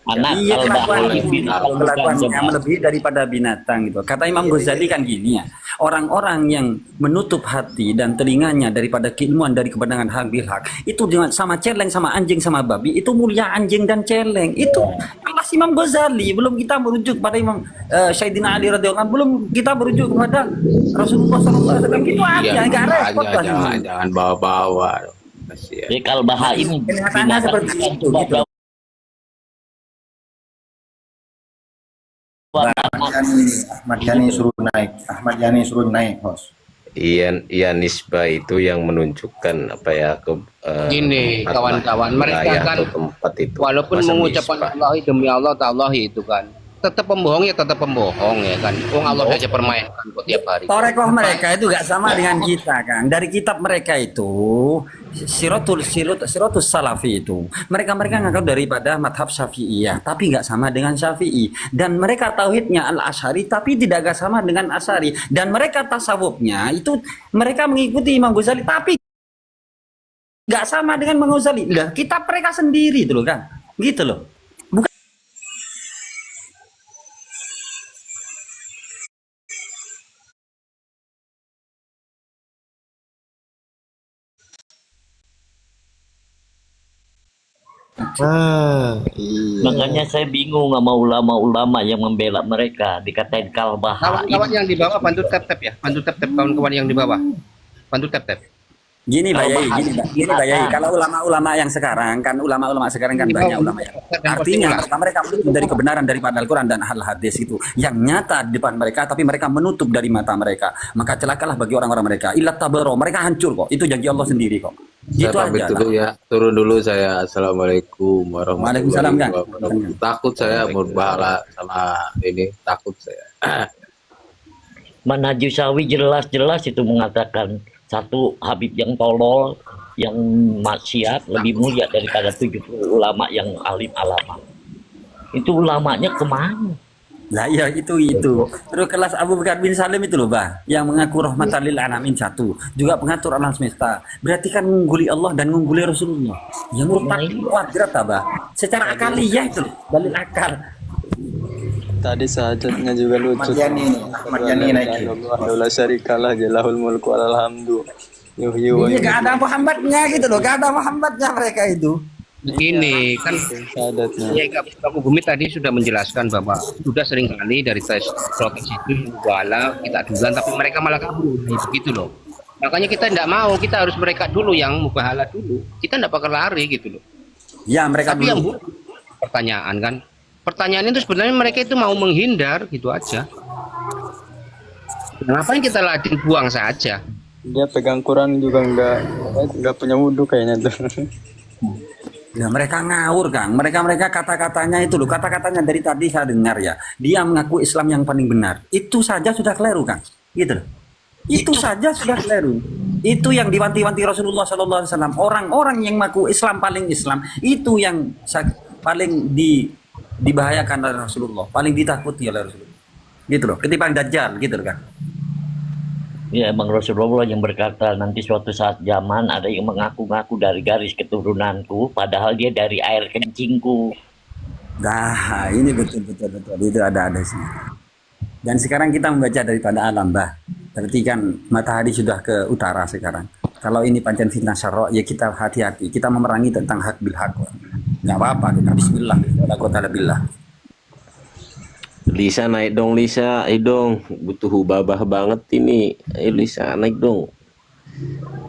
Anak Iya, al-bahim kelakuannya melebihi daripada binatang gitu. Kata Imam Ghazali kan gini ya, orang-orang yang menutup hati dan telinganya daripada keilmuan dari kebenaran hak bil hak, itu dengan sama celeng, sama anjing, sama babi, itu mulia anjing dan celeng. Itu kelas Imam Ghazali. Belum kita merujuk pada Imam Sayyidina Ali radhiyallahu anhu, belum kita merujuk kepada Rasulullah sallallahu alaihi wasallam. Itu Iya, aja, nggak repot makanya lah ini. jangan bawa-bawa. Kasihan. Jadi al-bahim Kelihatannya binatang seperti yang itu coba gitu loh. Ahmad Yani suruh naik. Ahmad Yani suruh naik, host. Iya, iya, nisbah itu yang menunjukkan apa ya ke Gini tempat kawan-kawan, mereka wilayah kan atau tempat itu. walaupun Masa mengucapkan nisbah? Allah demi Allah ta'alahi itu kan, tetap pembohong ya tetap pembohong ya kan. Wong Allah saja permainkan kok tiap hari. Torekoh mereka itu gak sama dengan kita kan. Dari kitab mereka itu Sirotus Salafi itu mereka ngangkat daripada madhab Syafi'iyah, tapi gak sama dengan Syafi'i. Dan mereka tauhidnya Al-Asy'ari, tapi tidak gak sama dengan Asy'ari. Dan mereka tasawufnya itu mereka mengikuti Imam Ghazali, tapi gak sama dengan Imam Ghazali. Lah, kitab mereka sendiri itu loh kan, gitu loh. Iya. Makanya saya bingung sama ulama-ulama yang membela mereka, dikatain Kawan-kawan kalbahaim. yang di bawah bantu tap-tap ya, bantu tap-tap kawan-kawan yang di bawah. Bantu tap-tap. Gini Pak Yai, gini Pak Yai, Binatang. kalau ulama-ulama yang sekarang kan banyak ulama yang artinya mereka menutup dari kebenaran daripada Al-Quran dan hadis itu yang nyata di depan mereka, tapi mereka menutup dari mata mereka, maka celakalah bagi orang-orang mereka. Ilat tabaro, mereka hancur kok, itu janji Allah sendiri kok. Saya Gitu pamit aja dulu lah. ya. Turun dulu saya. Assalamualaikum Waalaikumsalam, warahmatullahi Kang. wabarakatuh. Takut saya berbahala sama ini. Takut saya. Manhajus Syawi jelas-jelas itu mengatakan satu Habib yang tolol, yang maksiat lebih mulia daripada 70 ulama yang alim alama. Itu ulamanya kemana? Lah ya itu. Terus kelas Abu Bakar bin Salim itu loh, Bah, yang mengaku rahmatan lil alamin satu, juga pengatur alam semesta. Berarti kan mengungguli Allah dan mengungguli Rasulullah. Ya murtad kuadrat, Bah. Secara akaliah itu loh, dalil akal. Tadi sahajatnya juga lucu. Ahmad Yani naik. Alhamdulillah syarikalah jalahul mulku alhamdu. Yuhyi wa Iya, yumiitu. gak ada Muhammadnya gitu loh, gak ada Muhammadnya mereka itu. Begini kan Syahadatnya. ya, Pak Gumi tadi sudah menjelaskan bahwa sudah sering kali dari tes protes itu bala kita adukan, tapi mereka malah kabur begitu loh. Makanya kita tidak mau, kita harus mereka dulu yang mubahala dulu. Kita tidak bakal lari gitu loh. Ya mereka Tapi yang dulu. pertanyaan kan, pertanyaan itu sebenarnya mereka itu mau menghindar gitu aja. Ngapain kita ladin buang saja? Dia pegang Quran juga enggak punya wudhu kayaknya tuh. Ya mereka ngawur Kang, mereka kata-katanya itu loh, kata-katanya dari tadi saya dengar ya, dia mengaku Islam yang paling benar, itu saja sudah keliru Kang, gitu loh. Itu saja sudah keliru. Itu yang diwanti-wanti Rasulullah SAW. Orang-orang yang mengaku Islam paling Islam, itu yang paling dibahayakan oleh Rasulullah, paling ditakuti oleh Rasulullah, gitu loh. Ketimbang Dajjal, gitu loh Kang. Ya emang Rasulullah yang berkata nanti suatu saat zaman ada yang mengaku-ngaku dari garis keturunanku, padahal dia dari air kencingku. Nah, ini betul itu ada sih. Dan sekarang kita membaca daripada alam, Bah. Berarti kan matahari sudah ke utara sekarang. Kalau ini pancen fitnah syarra, ya kita hati-hati. Kita memerangi tentang hak bil hak. Nggak apa-apa, kita bismillah. Wala quwata illa billah. Lisa naik dong Lisa. Ayo dong. Butuh hubabah banget ini. Ayo Lisa naik dong.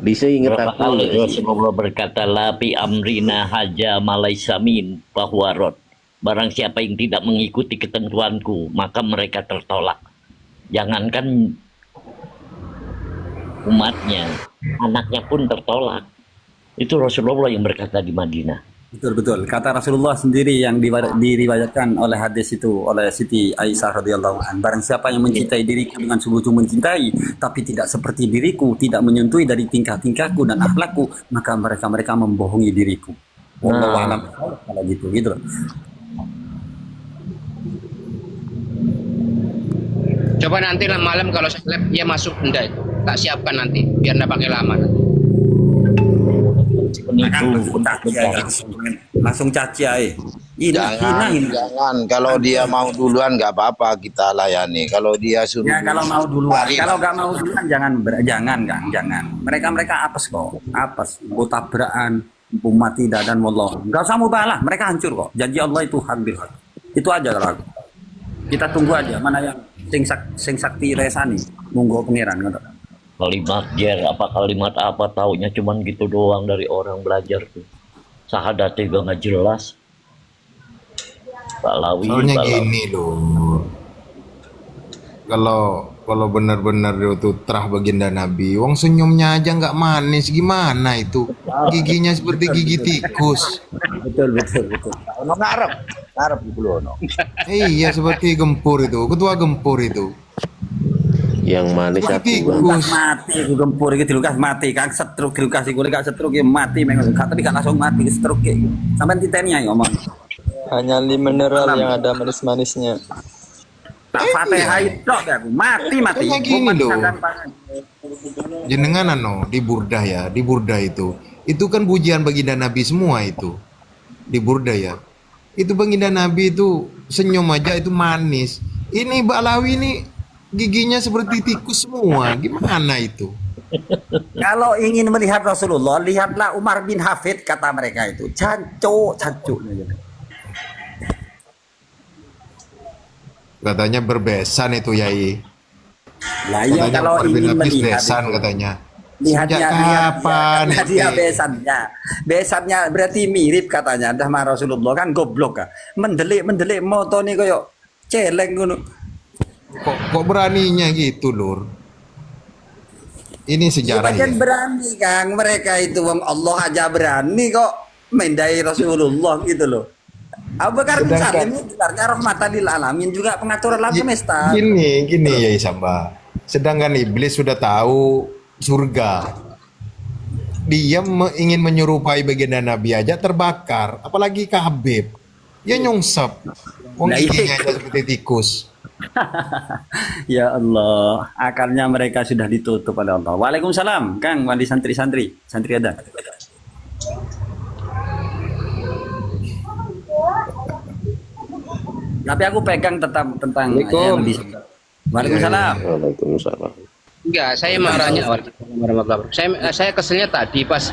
Lisa inget Berapa aku. kali Rasulullah berkata lapi amrina haja malaisamin bahwarot. Barang siapa yang tidak mengikuti ketentuanku, maka mereka tertolak. Jangankan umatnya, anaknya pun tertolak. Itu Rasulullah yang berkata di Madinah. Betul. Kata Rasulullah sendiri yang diriwayatkan oleh hadis itu oleh Siti Aisyah radhiyallahu anha. Barang siapa yang mencintai diriku dengan sungguh-sungguh mencintai, tapi tidak seperti diriku, tidak menyentuhi dari tingkah-tingkahku dan akhlakku, maka mereka membohongi diriku. Wallahu a'lam kalau gitu loh. Coba nanti malam kalau saya live dia masuk enggak itu, tak siapkan nanti biar enggak pakai lama nanti. Penipu untuk Langsung caci aja. Hina Jangan, ini. jangan. Kalau dia mau duluan nggak apa-apa kita layani. Kalau dia suruh Ya kalau mau duluan, mari kalau lah. nggak mau duluan jangan Kang, jangan. Mereka apes kok, apes. Mau tabrakan, mau mati dadan wallah. Nggak usah mubalah, mereka hancur kok. Janji Allah itu hampir. Itu aja kalau aku. Kita tunggu aja mana yang sing sakti resani, monggo pangeran ngono. Kalimat kalimat apa taunya cuman gitu doang dari orang belajar tuh. Sahadat juga nggak jelas. Soalnya gini loh, kalau benar-benar itu terah baginda Nabi, wong senyumnya aja nggak manis, gimana itu? Giginya seperti gigi tikus. Betul. Ono ngarep, ngarep gitu loh. Ono. Iya, seperti gempur itu, ketua gempur itu. Yang manis Seperti aku bang. tikus. Mati aku gempur iki dilukas mati kan stroke dilukas iku gak stroke ya mati memang tapi gak langsung mati stroke iki. Sampai titeni ae ngomong. Hanya di mineral yang ada manis-manisnya. Tak Fatihah itu aku mati. Makanya gini Bukan loh. sandan pangan. Jenengan di Burdah ya, di Burdah itu kan pujian baginda Nabi semua itu. Di Burdah ya. Itu baginda Nabi itu senyum aja itu manis. Ini Mbak Alawi ini giginya seperti tikus semua. Gimana itu? Kalau ingin melihat Rasulullah, lihatlah Umar bin Hafid kata mereka itu. Cancuk. Katanya berbesan itu Yai. Lah iya Katanya kalau Umar bin ingin Hafiz melihat besan itu. katanya. Lihatnya, Sejak kapan dia itu? besannya berarti mirip katanya dah sama Rasulullah kan goblok kan mendelik moto nih koyo celeng ngono. Kok beraninya gitu, Lur? Ini sejarah ya. Pancen berani Kang mereka itu wong Allah aja berani kok mendai Rasulullah gitu loh. Abu Bakar bin Sedangkan- Salim itu gelarnya rahmatan lil alamin juga pengatur alam semesta. Gini ya Isamba. Sedangkan iblis sudah tahu surga. Dia ingin menyerupai baginda Nabi aja terbakar, apalagi ke Habib. Ya nyungsep. Wong Nah, iya. giginya aja seperti tikus. Ya Allah, akalnya mereka sudah ditutup oleh Allah. Waalaikumsalam, Kang, wali santri ada. Tapi aku pegang tentang Assalamualaikum. yang di Waalaikumsalam. Waalaikumsalam. Enggak, saya marahnya saya keselnya tadi pas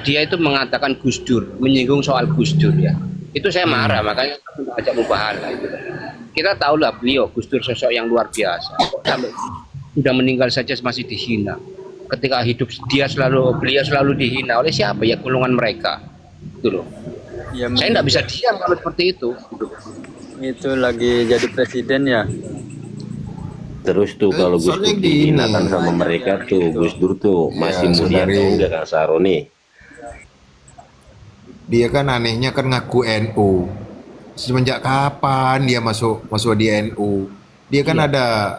dia itu mengatakan Gus Dur, menyinggung soal Gus Dur ya. Itu saya marah, makanya saya ajak mubahalah itu. Kita tahu lah beliau Gus Dur sosok yang luar biasa. Kok sampai sudah meninggal saja masih dihina. Ketika hidup beliau selalu dihina oleh siapa? Ya golongan mereka. Itu loh. Ya, Saya tidak bisa diam kalau seperti itu. itu lagi jadi presiden ya. Terus tuh kalau Gus Soalnya Dur gini. dihinakan sama mereka tuh, Gus Dur tuh masih mulia saudari. tuh enggak Kang Saroni? Dia kan anehnya kan ngaku NU. Semenjak kapan dia masuk di NU? Dia kan ada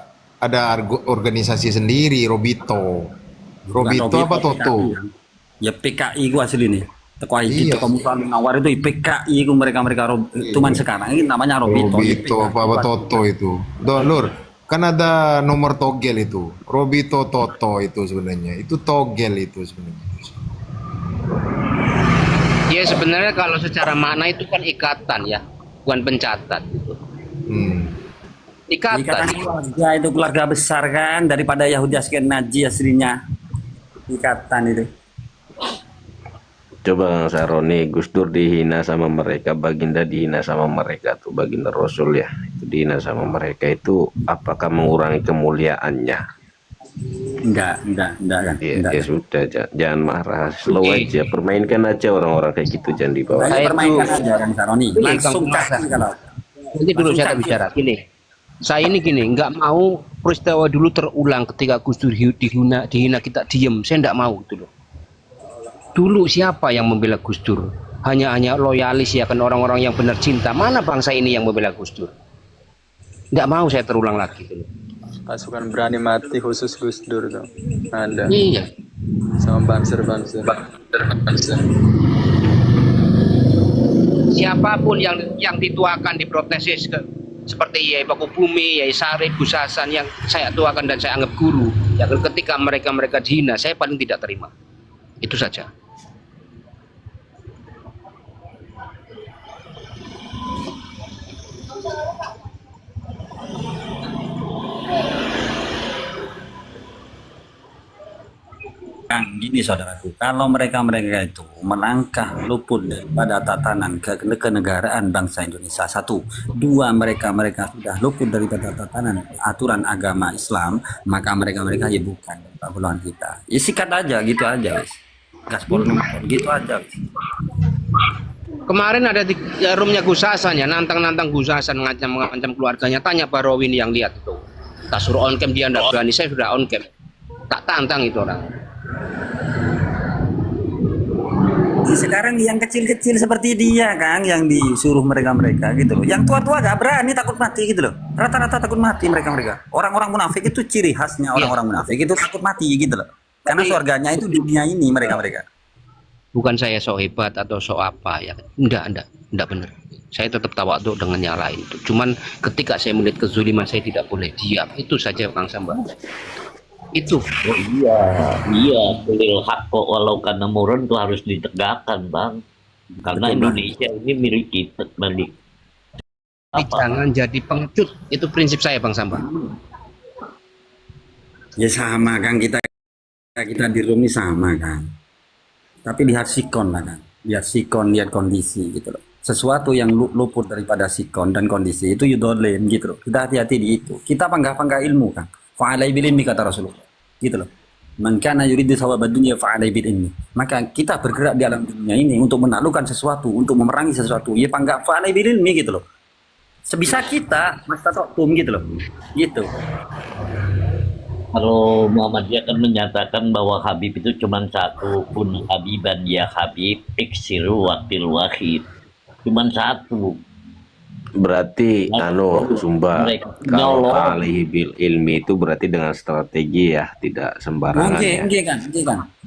organisasi sendiri, Robito. Robito apa Toto? Ya PKI gua asli nih. Teko iki Iya. teko musuhan ngawar itu PKI ku mereka cuman sekarang ini namanya Robito. Robito apa Toto itu. Lur, kan ada nomor togel itu. Robito Toto itu sebenarnya. Itu togel itu sebenarnya. Ya sebenarnya kalau secara makna itu kan ikatan ya, bukan pencatat. Ikatan Ikatan. keluarga itu keluarga besar kan daripada Yahudi Askenazi aslinya. Ikatan itu. Coba Kang Saroni, Gus Dur dihina sama mereka, Baginda dihina sama mereka tuh, Baginda Rasul ya, itu dihina sama mereka itu apakah mengurangi kemuliaannya? Enggak kan. Ya sudah, jangan marah, slow Oke. aja, permainkan aja orang-orang kayak gitu, jangan dibawa. Saya Saya permainkan itu- aja Kang Saroni. Ini, Langsung Kang kasih kalau. Nanti dulu saya tak bicara. Gini, saya ini nggak mau peristiwa dulu terulang ketika Gus Dur dihina kita diem. Saya nggak mau itu loh. Dulu siapa yang membela Gus Dur? Hanya loyalis ya kan orang-orang yang benar cinta. Mana bangsa ini yang membela Gus Dur? Nggak mau saya terulang lagi itu loh. Pasukan berani mati khusus Gus Dur tuh. Ada. Iya. Sama Banser. Siapapun yang dituakan diprotesis seperti Yai Pakubumi, Yai Sarip, Gus Hasan yang saya tuakan dan saya anggap guru, ya ketika mereka dihina, saya paling tidak terima. Itu saja. Kang, gini saudaraku, kalau mereka-mereka itu melangkah luput daripada tatanan kenegaraan bangsa Indonesia, satu, dua, mereka sudah luput daripada tatanan aturan agama Islam, maka mereka-mereka ya bukan perlawan kita. Ya sikat aja, gitu aja, wis. Gaspol gitu aja, wis. Kemarin ada di roomnya Gus Hasan ya, nantang-nantang Gus Hasan mengancam keluarganya. Tanya Pak Rawin yang lihat itu. Tak suruh on cam, dia tidak berani, saya sudah on cam. Tak tantang itu orang. Sekarang yang kecil-kecil seperti dia, Kang, yang disuruh mereka-mereka gitu loh. Yang tua-tua gak berani, takut mati gitu loh. Rata-rata takut mati mereka-mereka. Orang-orang munafik itu ciri khasnya orang-orang munafik itu takut mati gitu loh. Karena surganya itu dunia ini mereka-mereka. Bukan saya sok hebat atau sok apa ya. Enggak benar. Saya tetap tawadhu dengan yang lain itu. Cuman ketika saya melihat kezuliman, saya tidak boleh diam. Itu saja Bang Samba. Itu. Oh iya, dalil hak kok, walau karena murun itu harus ditegakkan, Bang. Karena Betul, Indonesia ini milik kita, milik Jangan jadi pengecut. Itu prinsip saya Bang Samba. Ya sama, Kang, kita di Rumi sama, Kang. Tapi lihat sikon lah, Kang. Lihat sikon, lihat kondisi gitu loh. Sesuatu yang luput daripada sikon dan kondisi itu yudolim gitu loh. Kita hati-hati di itu. Kita panggah ilmu, Kang. Fa'alai bil ilmi kata Rasulullah. Gitu loh. Man kana yuridu thawabad dunya fa'alai bil ilmi. Maka kita bergerak di alam dunia ini untuk menaklukkan sesuatu, untuk memerangi sesuatu. Ya panggah fa'alai bil ilmi gitu loh. Sebisa kita, mastata'tum gitu loh. Gitu. Kalau Muhammadiyah kan menyatakan bahwa Habib itu cuma satu, pun Habiban ya Habib iksiru wakil wahid, cuma satu. Berarti Sumba, kalau alaihi bil ilmi itu berarti dengan strategi ya, tidak sembarangan ya. Kan.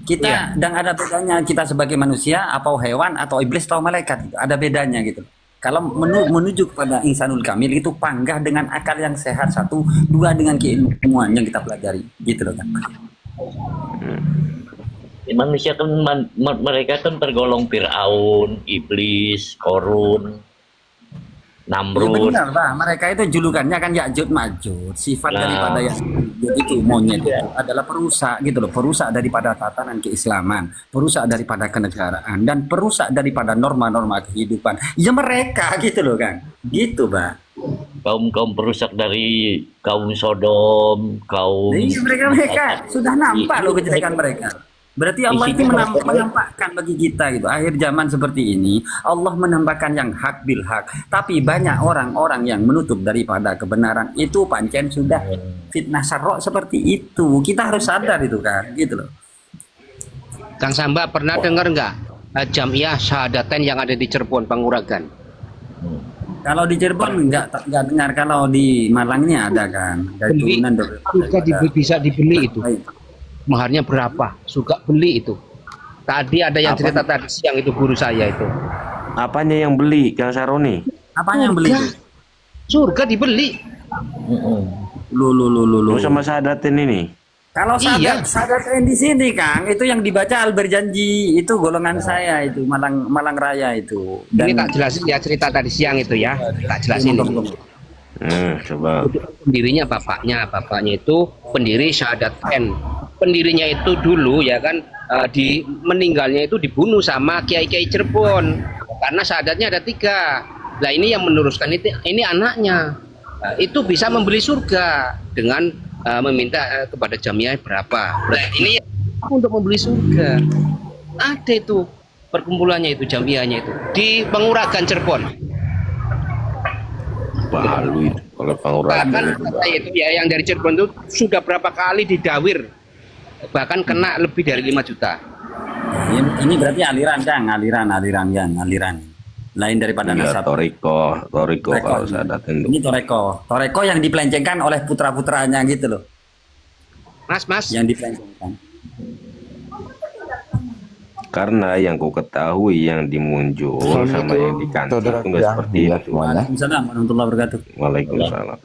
Kita dan ada bedanya kita sebagai manusia atau hewan atau iblis atau malaikat, ada bedanya gitu. Kalau menuju kepada insanul kamil itu panggah dengan akal yang sehat, satu, dua dengan keilmuan yang kita pelajari gitu loh, kan. Manusia kan mereka kan tergolong Fir'aun, iblis, Korun, Namrud. Ya benar, Pak. Mereka itu julukannya kan Ya'jud Ma'jud. Sifat daripada Ya'jud itu monyet itu adalah perusak gitu loh, perusak daripada tatanan keislaman, perusak daripada kenegaraan dan perusak daripada norma-norma kehidupan. Ya mereka gitu loh, Kang. Gitu, Pak. Kaum perusak dari kaum Sodom, kaum Mereka sudah nampak loh kejelekan mereka. Berarti Allah itu menampakkan bagi kita gitu. Akhir zaman seperti ini, Allah menampakkan yang hak bil hak. Tapi banyak orang-orang yang menutup daripada kebenaran itu pancen sudah fitnah syarok seperti itu. Kita harus sadar itu, kan, gitu loh. Kang Samba pernah dengar nggak Jamiah Syahadatain yang ada di Cirebon, Panguragan? Kalau di Cirebon nggak dengar, kalau di Malangnya ada, kan. Dari turunan bisa dibeli itu. Maharnya berapa? Suka beli itu. Tadi ada yang cerita tadi siang itu guru saya itu. Apanya yang beli, Kang Saroni? Apanya yang beli itu? Surga dibeli. Lu. Sama Sahadatin ini. Kalau Sahadatain di sini, Kang, itu yang dibaca Al Berjanji, itu golongan saya itu, Malang Raya itu. Dan ini tak jelasin ya cerita tadi siang itu ya. Tak jelasin itu. Coba. Pendirinya bapaknya itu pendiri Syahadatain. Pendirinya itu dulu ya kan meninggalnya itu dibunuh sama kiai-kiai Cirebon karena syahadatnya ada 3. Nah ini yang meneruskan ini anaknya. Itu bisa membeli surga dengan meminta kepada Jamiah berapa. Berarti ini untuk membeli surga. Ada itu perkumpulannya itu, Jamiahnya itu di Panguragan Cirebon. Balu itu kalau Panguragan. Bahkan itu ya yang dari Cirebon itu sudah berapa kali didawir. Bahkan kena lebih dari 5 juta. Ini berarti aliran, Kang, aliran. Lain daripada nasab. Toriko kalau Sahadatin. Ini Toreko yang dipelencengkan oleh putra-putranya gitu loh. Mas. Yang dipelencengkan. Karena yang ku ketahui yang dimunjul sama yang di kantor itu nggak seperti itu. Waalaikumsalam warahmatullahi wabarakatuh. Waalaikumsalam.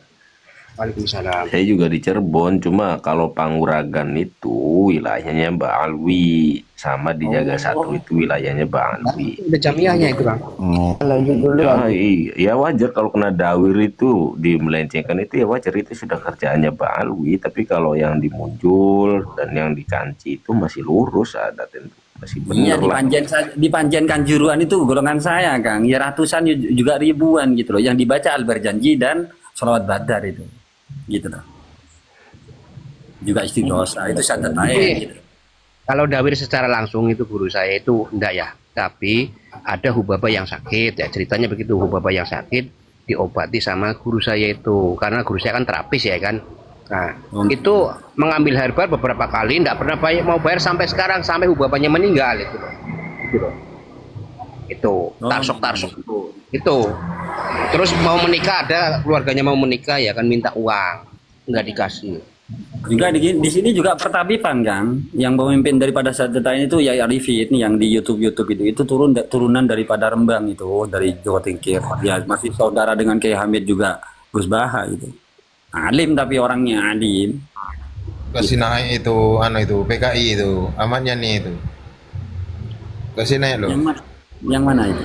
Waalaikumsalam. Saya juga di Cirebon, cuma kalau Panguragan itu wilayahnya Mbak Alwi, sama di Jaga Satu itu wilayahnya Mbak Alwi. Udah jamiahnya itu Bang. Lanjut dulu. Ya, ya wajar kalau kena dawir itu dimelencengkan itu ya wajar, itu sudah kerjaannya Mbak Alwi. Tapi kalau yang di Muncul dan yang di Kanci itu masih lurus, ada tentu masih Iya, benar lah. di Panjen Kanjuruhan itu golongan saya, Kang. Ya ratusan juga ribuan gitu loh. Yang dibaca Al-Barjanji dan Sholawat Badar itu. Gitu loh. Juga istighosa itu syahadat air gitu. Kalau dawir secara langsung itu guru saya itu enggak ya. Tapi ada hubaba yang sakit ya, ceritanya begitu. Hubaba yang sakit diobati sama guru saya itu, karena guru saya kan terapis ya kan. Nah, itu mengambil herbal beberapa kali, enggak pernah mau bayar sampai sekarang, sampai hubabanya meninggal itu loh. Gitu loh. Itu tarsok itu. Terus mau menikah, ada keluarganya mau menikah ya kan minta uang, nggak dikasih. Juga di sini juga pertabipan, Kang. Yang pemimpin daripada syahadat air itu Yai Arifin yang di YouTube itu turunan daripada Rembang itu, dari Jawa Tingkir. Ya masih saudara dengan Kiai Hamid juga Gus Baha itu. Alim tapi orangnya alim. Kasih naik itu, itu PKI itu, amannya nih itu. Kasih naik loh. Yang mana itu?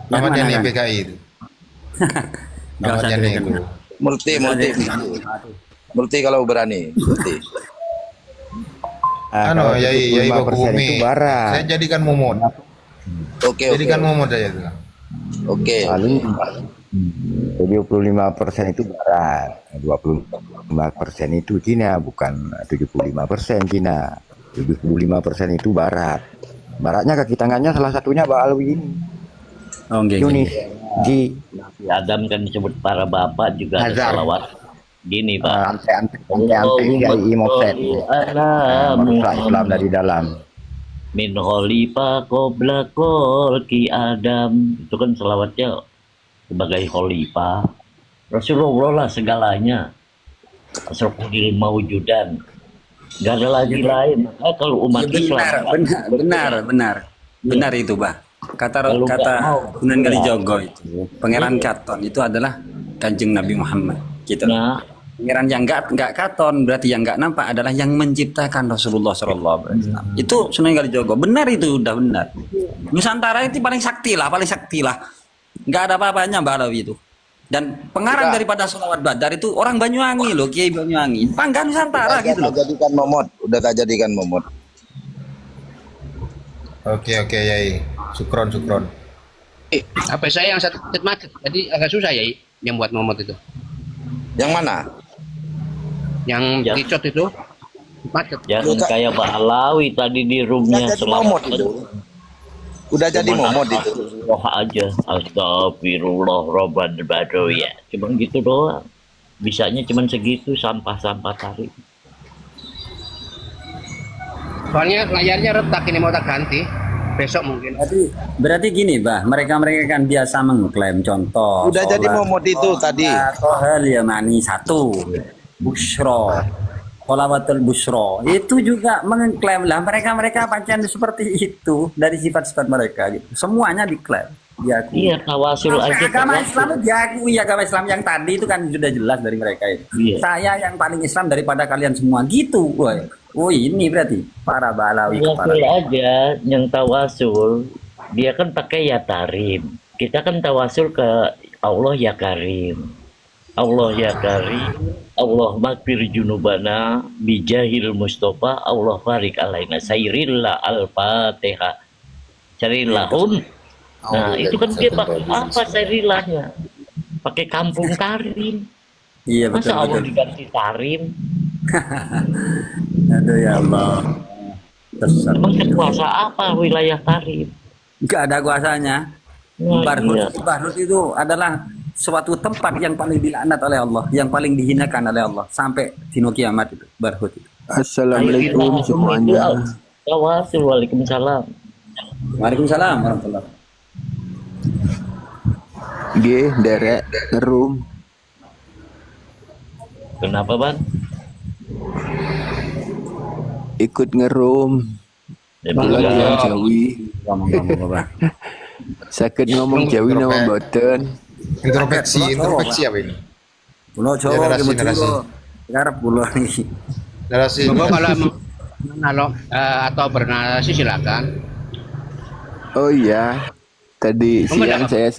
Amannya nih Kang? PKI itu. Nggak usah Amannya nih didengar. itu. Murti kalau berani. Murti. Anu, Yai Baku 25% Bumi. itu barat. Saya jadikan momot. Oke. Jadikan momot saya itu. Oke. Paling 75% itu barat, 25% itu Cina, bukan 75% Cina. 75% itu barat. Baratnya kaki tangannya salah satunya Mbak Alwi ini. Oh, nggih, Yunis nggih. di Adam kan disebut para bapak juga ada Hazar. salawat gini Pak. ante-ante ini dari Imopset. Menurut Islam dari dalam. Min kholifa qabla khalqi Adam, itu kan selawatnya sebagai khalifah Rasulullah lah segalanya, asrofudil mawujudan, gak ada lagi lain. Kalau umat Islam benar itu, Bah. Kata Kalau nggak mau, Sunan Kalijogo itu, Pangeran Katon itu adalah Kanjeng Nabi Muhammad gitu. nah, Pangeran yang enggak katon berarti yang enggak nampak adalah yang menciptakan Rasulullah SAW. Itu Sunan Kalijogo. Benar itu, udah benar. Nusantara itu paling sakti lah. Enggak ada apa-apanya Mbak Alawi itu. Dan pengarang daripada Sholawat Badar itu orang Banyuwangi loh, Kiai Banyuwangi. Pangga Nusantara gitu loh. Udah tak jadikan momot. Oke, Yai. Sukron. Apa saya yang satu macet, jadi agak susah ya yang buat momot itu. Yang mana? Yang Ya. dicot itu macet. jangan kayak Pak Alawi tadi di roomnya Udah jadi momot itu. Udah jadi momot itu. Roh aja, astagfirullah robban badu ya, cuman gitu doang. Bisanya cuman segitu, sampah tarik. Soalnya layarnya retak, ini mau tak ganti. Besok mungkin. Berarti gini, Bah, mereka kan biasa mengklaim contoh. Udah jadi momot itu tadi. Tohel ya mani satu, Bushro, Sholawatul Bushro itu juga mengklaim lah mereka pancen seperti itu dari sifat-sifat mereka gitu. Semuanya diklaim. Diakui. Iya, tawasul aja. Agama tawasul. Islam diakui, agama Islam yang tadi itu kan sudah jelas dari mereka itu. Iya. Saya yang paling Islam daripada kalian semua gitu, woy. Oh ini berarti para balawi Tawasul aja, yang tawasul dia kan pakai ya tarim. Kita kan tawasul ke Allah ya Karim. Allah ya Karim, Allah makfir junubana bijahil Mustafa, Allah farik alaina sayrillah al-fatihah. Carilahum. Nah, itu kan dia pakai apa sayrillahnya? Pakai kampung tarim. Iya Masa Allah betul. diganti tarim? Aduh ya Allah. Tersesat. Emang kuasa apa wilayah tarim? Nggak ada kuasanya. Nah, iya. Barhut itu adalah suatu tempat yang paling dilaknat oleh Allah, yang paling dihinakan oleh Allah sampai dino kiamat itu Barhut itu. Assalamualaikum semuanya. Tawasul, waalaikumsalam. Waalaikumsalam warahmatullahi. G derek room. Kenapa Bang? Ikut ngerum. Ya, Belajar betul. Jawi. Ngomong-ngomong apa? Sakit ngomong Jawi nama boten. Introspeksi apa ini? Pulau Ya, Jawa narasi, ke narasi. Madura. Sekarang pulau ini. Narasi. Monggo kalau menalog atau bernarasi silakan. Oh iya, tadi Kamu siang ada apa? saya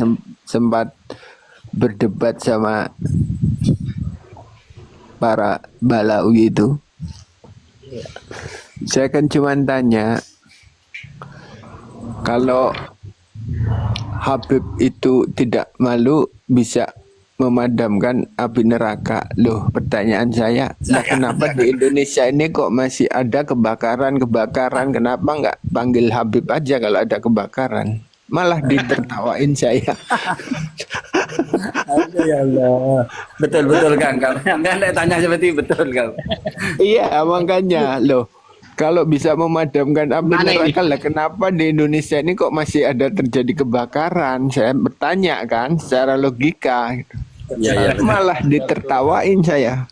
sempat berdebat sama para balawi itu. Saya kan cuma tanya, kalau Habib itu tidak malu bisa memadamkan api neraka. Loh, pertanyaan saya, nah kenapa di Indonesia ini kok masih ada kebakaran? Kenapa nggak panggil Habib aja kalau ada kebakaran? Malah ditertawain saya. Aduh, ya Allah. Betul Kang. Kang tanya seperti betul Kang. Iya, makanya loh. Kalau bisa memadamkan api Mana ini? neraka lah, kenapa di Indonesia ini kok masih ada terjadi kebakaran? Saya bertanya kan, secara logika. Iya. Malah ditertawain saya.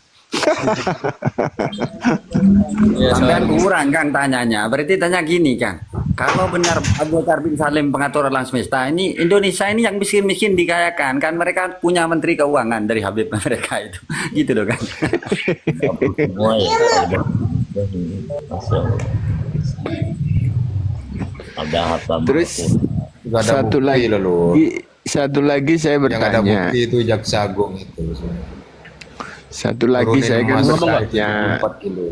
Sampean kurang Kang tanyanya. Berarti tanya gini Kang. Kalau benar Abu Bakar bin Salim pengatur alam semesta ini, Indonesia ini yang miskin-miskin dikayakan kan, mereka punya menteri keuangan dari Habib mereka itu. Gitu loh Kang. Semua ya ada apa? Terus Nggak ada satu bukti lagi, loh, Lu. satu lagi saya Yang ada bertanya. bukti itu Jaksa Agung itu. Satu lagi Turunin saya kan emas bertanya. 4 kilo.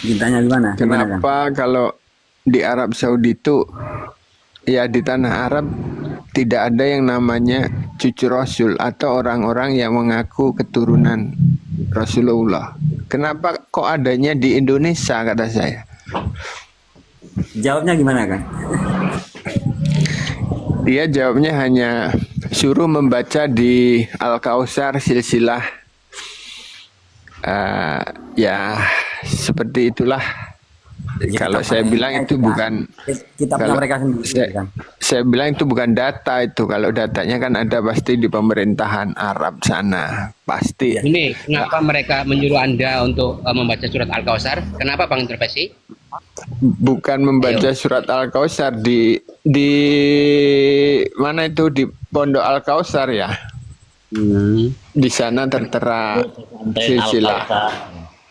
Ditanya gimana? Gimana Kang? Kenapa kalau di Arab Saudi itu, ya di tanah Arab tidak ada yang namanya cucu Rasul atau orang-orang yang mengaku keturunan Rasulullah? Kenapa kok adanya di Indonesia, kata saya? Jawabnya gimana Kang? Dia jawabnya hanya suruh membaca di Al-Kausar silsilah. Ya seperti itulah. Kalau saya bilang itu bukan Kitabnya kalau mereka sendiri saya, Kang. saya bilang itu bukan data itu. Kalau datanya kan ada pasti di pemerintahan Arab sana pasti. Ini kenapa mereka menyuruh Anda untuk membaca surat Al-Kausar? Kenapa Bang Intervensi? Bukan membaca surat Al-Kausar di mana itu, di Pondok Al-Kausar ya. Di sana tertera silsilah.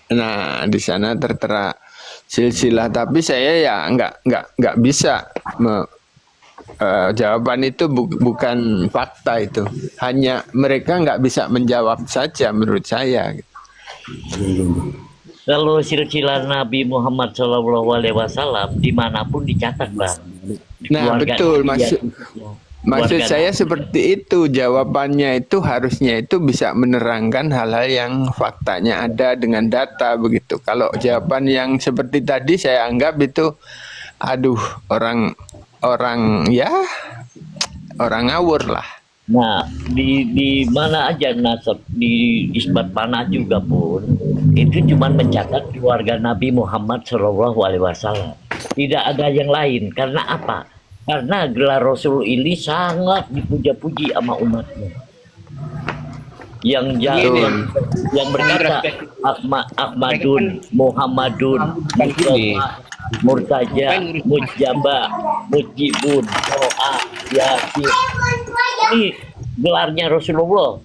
Nah, di sana tertera silsilah, tapi saya ya nggak bisa jawaban itu bukan fakta itu. Hanya mereka nggak bisa menjawab saja menurut saya. Kalau silsilah Nabi Muhammad SAW dimanapun dicatat Bang. Di Nah, keluarga betul Nabi maksud ya. maksud Keluarga saya Nabi. seperti itu. Jawabannya itu harusnya itu bisa menerangkan hal-hal yang faktanya ada dengan data begitu. Kalau jawaban yang seperti tadi saya anggap itu aduh, orang ya orang ngawur lah. Nah, di mana aja nasab di Isbat Panah juga pun itu cuma mencatat keluarga Nabi Muhammad SAW. Tidak ada yang lain. Karena apa? Karena gelar Rasul ini sangat dipuja-puji sama umatnya. Yang jalan, yang berkata Ahmadun, Muhammadun, Mustafa, Murtaja, Mujaba, Mujibun, To'a, Yasin. Ini gelarnya Rasulullah.